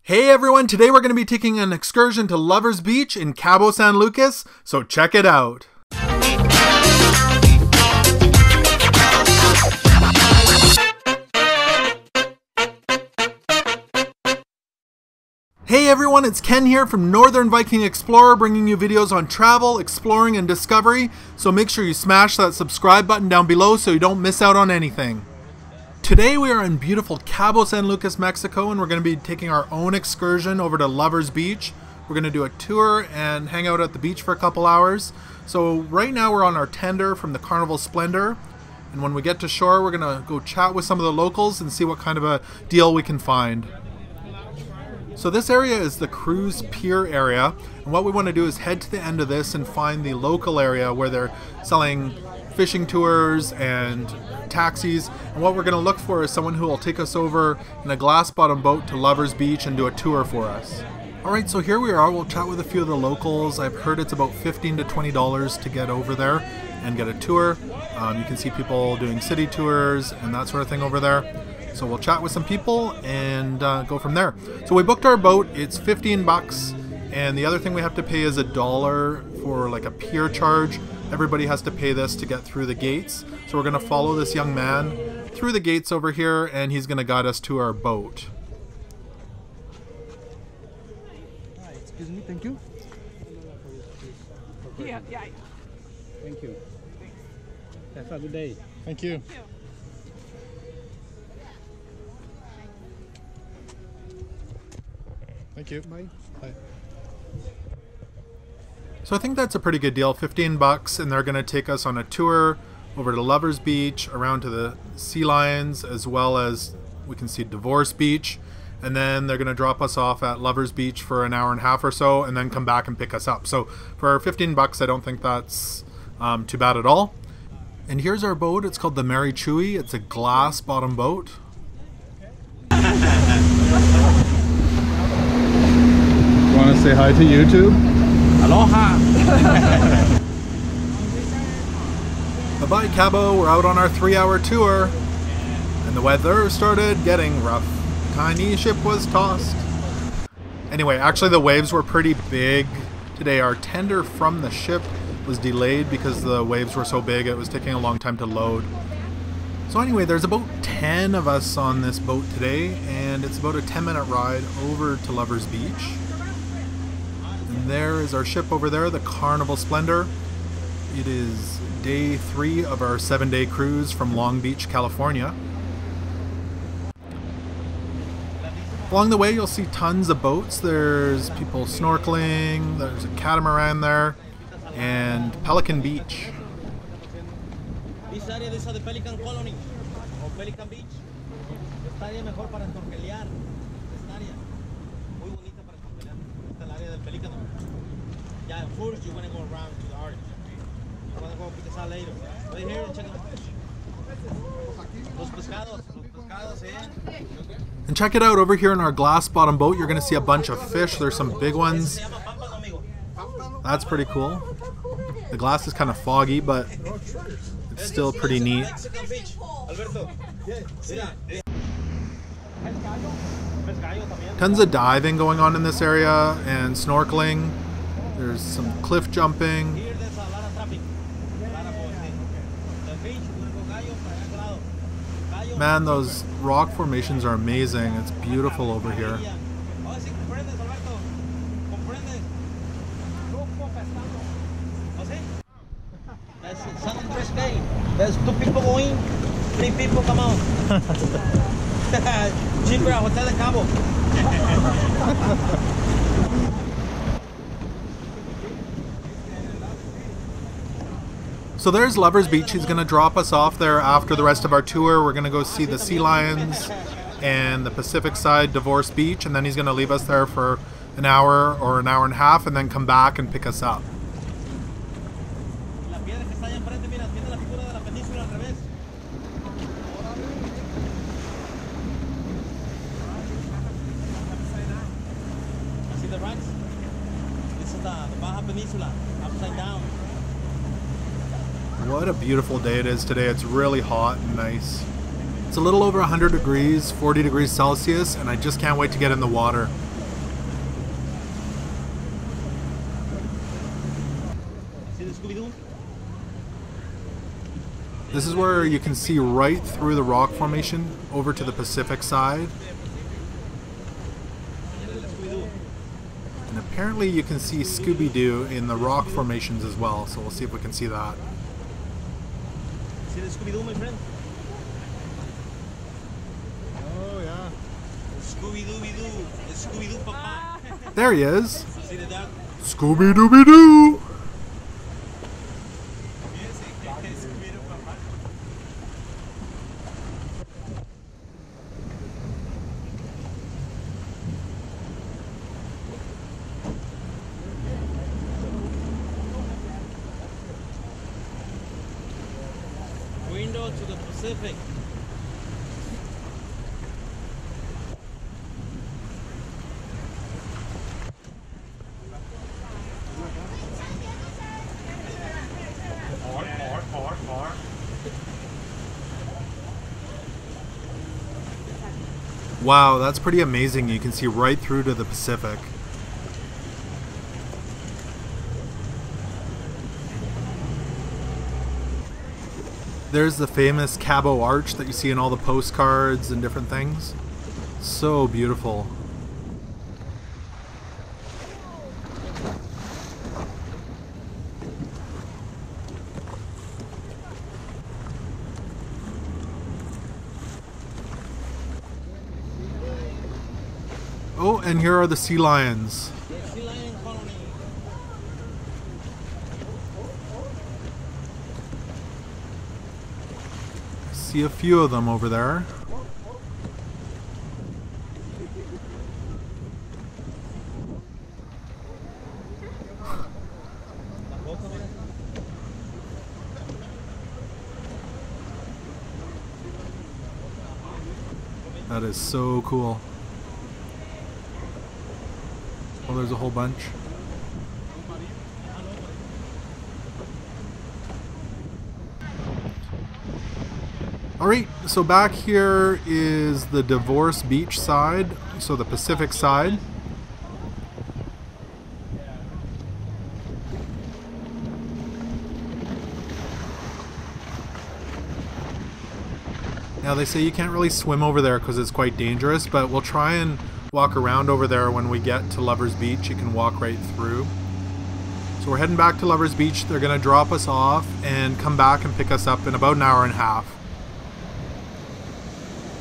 Hey everyone, today we're going to be taking an excursion to Lovers Beach in Cabo San Lucas, so check it out. Hey everyone, it's Ken here from Northern Viking Explorer, bringing you videos on travel, exploring, and discovery, so make sure you smash that subscribe button down below so you don't miss out on anything. Today we are in beautiful Cabo San Lucas, Mexico, and we're going to be taking our own excursion over to Lovers Beach. We're going to do a tour and hang out at the beach for a couple hours. So right now we're on our tender from the Carnival Splendor, and when we get to shore we're going to go chat with some of the locals and see what kind of a deal we can find. So this area is the cruise pier area, and what we want to do is head to the end of this and find the local area where they're selling fishing tours and taxis, and what we're going to look for is someone who will take us over in a glass bottom boat to Lovers Beach and do a tour for us. Alright, so here we are. We'll chat with a few of the locals. I've heard it's about $15 to $20 to get over there and get a tour. You can see people doing city tours and that sort of thing over there. So we'll chat with some people and go from there. So we booked our boat. It's 15 bucks, and the other thing we have to pay is $1 for like a pier charge. Everybody has to pay this to get through the gates. So we're going to follow this young man through the gates over here, and he's going to guide us to our boat. Excuse me, thank you. Yeah. Thank you. Have a good day. Thank you. Thank you. Bye. Bye. So I think that's a pretty good deal, 15 bucks, and they're going to take us on a tour over to Lovers Beach, around to the sea lions, as well as we can see Divorce Beach, and then they're going to drop us off at Lovers Beach for an hour and a half or so, and then come back and pick us up. So for 15 bucks, I don't think that's too bad at all. And here's our boat. It's called the Mary Chewy. It's a glass bottom boat. Want to say hi to YouTube? Aloha! Bye-bye Cabo, we're out on our 3-hour tour, and the weather started getting rough. Tiny ship was tossed. Anyway, actually the waves were pretty big today. Our tender from the ship was delayed because the waves were so big it was taking a long time to load. So anyway, there's about 10 of us on this boat today, and it's about a 10-minute ride over to Lovers Beach. And there is our ship over there, the Carnival Splendor. It is day 3 of our 7-day cruise from Long Beach, California. Along the way you'll see tons of boats. There's people snorkeling, there's a catamaran there, and Pelican Beach. This area is the Pelican colony or Pelican Beach. Esta área mejor para snorkelear. Esta área muy bonita para snorkelear. Esta es el área del pelícano. Yeah, first you want to go around to the arch. You want to go pick us out later. Right here and check out the fish. Los pescados, eh? And check it out over here in our glass bottom boat. You're going to see a bunch of fish. There's some big ones. That's pretty cool. The glass is kind of foggy, but it's still pretty neat. Tons of diving going on in this area and snorkeling. There's some cliff jumping. Man, those rock formations are amazing. It's beautiful over here. There's 2 people going, 3 people come out. Cheaper at Hotel de Cabo. So there's Lovers Beach. He's going to drop us off there after the rest of our tour. We're going to go see the sea lions and the Pacific side, Divorce Beach, and then he's going to leave us there for an hour or an hour and a half and then come back and pick us up. See the rocks? This is the Baja Peninsula, upside down. What a beautiful day it is today. It's really hot and nice. It's a little over 100 degrees, 40 degrees Celsius, and I just can't wait to get in the water. This is where you can see right through the rock formation over to the Pacific side. And apparently you can see Scooby-Doo in the rock formations as well, so we'll see if we can see that. See the Scooby-Doo, my friend? Oh yeah. Scooby-Doo-Doo. Scooby-Doo Papa. There he is. See the dog? Scooby-Dooby-Doo! Window to the Pacific. Wow, that's pretty amazing. You can see right through to the Pacific. There's the famous Cabo Arch that you see in all the postcards and different things. So beautiful. Oh, and here are the sea lions. Sea lion colony. See a few of them over there. That is so cool. Oh, there's a whole bunch. Alright, so back here is the Divorce Beach side, so the Pacific side. Now they say you can't really swim over there because it's quite dangerous, but we'll try and walk around over there when we get to Lovers Beach. You can walk right through. So we're heading back to Lovers Beach. They're going to drop us off and come back and pick us up in about an hour and a half.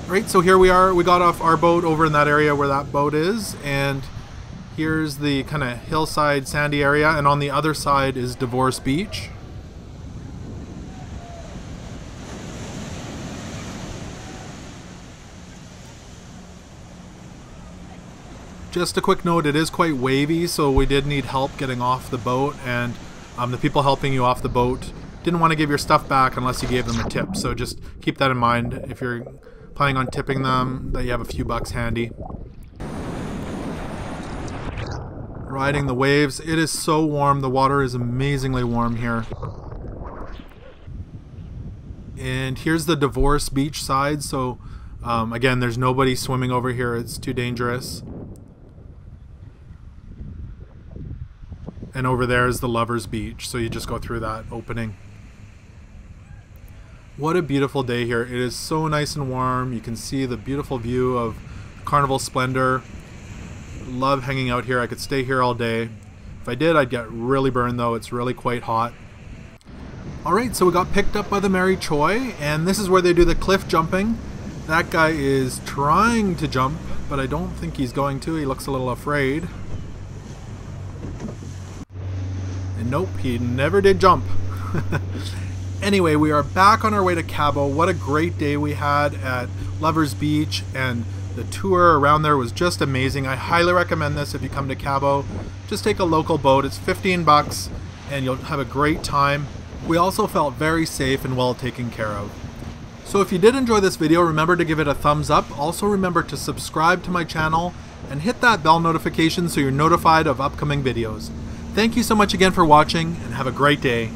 Right, so here we are. We got off our boat over in that area where that boat is, and here's the kind of hillside sandy area, and on the other side is Divorce Beach. Just a quick note, it is quite wavy, so we did need help getting off the boat, and the people helping you off the boat didn't want to give your stuff back unless you gave them a tip, so just keep that in mind if you're planning on tipping them, that you have a few bucks handy. Riding the waves, it is so warm, the water is amazingly warm here. And here's the Divorce Beach side, so again, there's nobody swimming over here, it's too dangerous. And over there is the Lovers Beach, so you just go through that opening. What a beautiful day here. It is so nice and warm. You can see the beautiful view of Carnival Splendor. Love hanging out here. I could stay here all day. If I did, I'd get really burned though. It's really quite hot. Alright, so we got picked up by the Mary Choi, and this is where they do the cliff jumping. That guy is trying to jump, but I don't think he's going to. He looks a little afraid. And nope, he never did jump. Anyway, we are back on our way to Cabo. What a great day we had at Lovers Beach, and the tour around there was just amazing. I highly recommend this if you come to Cabo. Just take a local boat. It's 15 bucks and you'll have a great time. We also felt very safe and well taken care of. So if you did enjoy this video, remember to give it a thumbs up. Also remember to subscribe to my channel and hit that bell notification so you're notified of upcoming videos. Thank you so much again for watching, and have a great day.